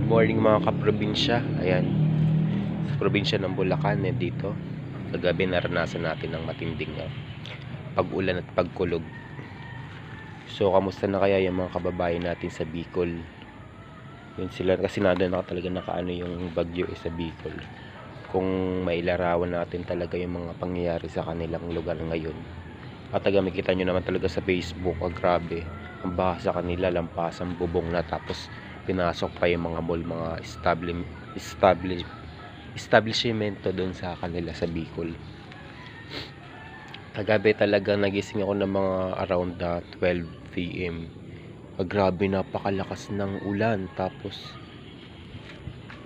Morning mga kaprobinsya. Ayan, sa probinsya ng Bulacan, dito kagabi naranasan natin ng matinding pag-ulan at pagkulog. So kamusta na kaya yung mga kababayan natin sa Bicol? Yun sila kasi nandun na talaga nakaano yung bagyo sa Bicol. Kung mailarawan natin talaga yung mga pangyayari sa kanilang lugar ngayon, at taga makita nyo naman talaga sa Facebook, grabe ang baha sa kanila, lampasang bubong na, tapos pinasok pa yung mga mall, mga establishmento doon sa kanila sa Bicol. Kagabi talaga nagising ako ng mga around 12 PM. Grabe, napakalakas ng ulan, tapos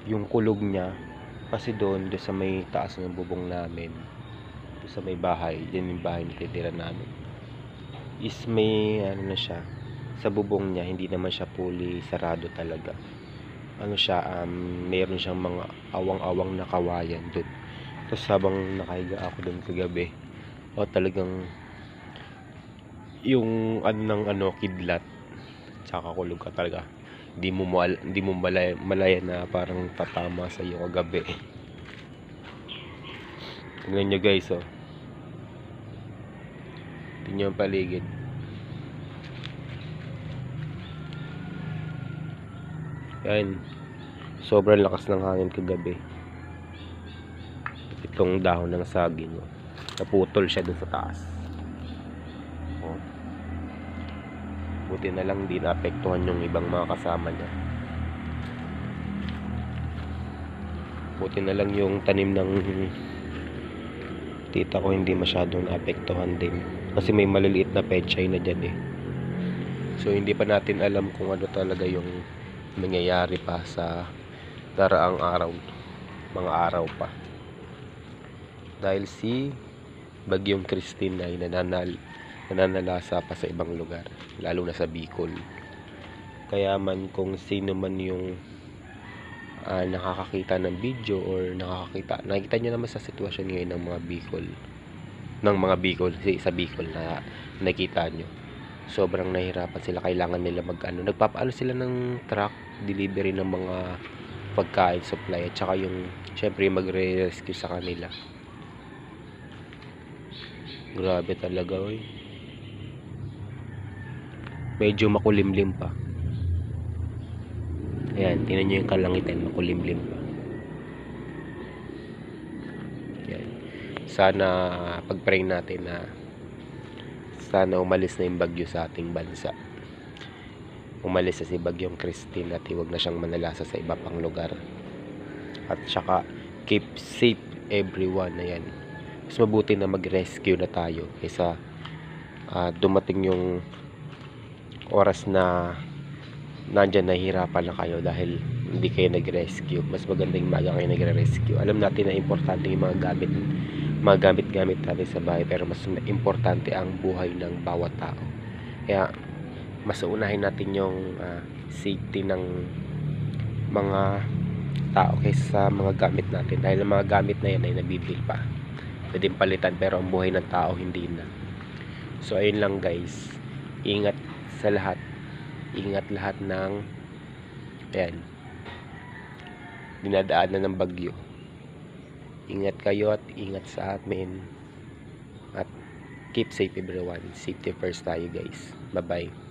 yung kulog niya kasi doon sa may taas ng bubong namin, sa may bahay, din yung bahay na titira namin, is may ano na siya, sa bubong niya hindi naman siya fully sarado talaga. Ano siya, mayroon siyang mga awang-awang na kawayan doon. Tapos habang nakahiga ako doon kagabi, talagang yung kidlat tsaka kulog ka talaga, hindi mo malaya na parang tatama sa iyo kagabi. Tingnan nyo guys, tingnan yung paligid. Yan, sobrang lakas ng hangin kagabi. Itong dahon ng saging, naputol siya dun sa taas. Buti na lang di naapektuhan yung ibang mga kasama niya. Buti na lang yung tanim ng tita ko hindi masyadong naapektuhan din, kasi may maliliit na pechay na dyan So hindi pa natin alam kung ano talaga yung mangyayari pa sa daraang araw, mga araw pa, dahil si Bagyong Christine ay nananalasa pa sa ibang lugar, lalo na sa Bicol. Kaya man kung sino man yung nakakakita ng video or nakikita nyo naman sa sitwasyon ngayon ng mga Bicol, sa Bicol na nakita nyo, sobrang nahihirapan sila. Kailangan nila nagpapaano sila ng truck delivery ng mga pagkain, supply, at saka yung syempre magre-rescue sa kanila. Grabe talaga, medyo makulimlim pa. Ayan, tingnan nyo yung kalangitan, makulimlim pa. Ayan. Sana pag-pray natin na sana umalis na yung bagyo sa ating bansa. Umalis na si Bagyong Christine at huwag na siyang manalasa sa iba pang lugar. At saka keep safe everyone. Ayan. Mas mabuti na mag-rescue na tayo kaysa dumating yung oras na nandyan nahihirapan na kayo dahil hindi kayo nag-rescue. Mas magandang maga kayo nagre-rescue. Alam natin na importante yung mga gamit natin sa bahay, pero mas importante ang buhay ng bawat tao. Kaya mas unahin natin yung safety ng mga tao kaysa sa mga gamit natin, dahil ang mga gamit na yan ay nabibil pa, pwedeng palitan, pero ang buhay ng tao hindi na. So ayun lang guys, ingat sa lahat, ingat lahat ng dinadaanan ng bagyo. Ingat kayo at ingat sa amin, at keep safe everyone. Safety first tayo guys. Bye bye.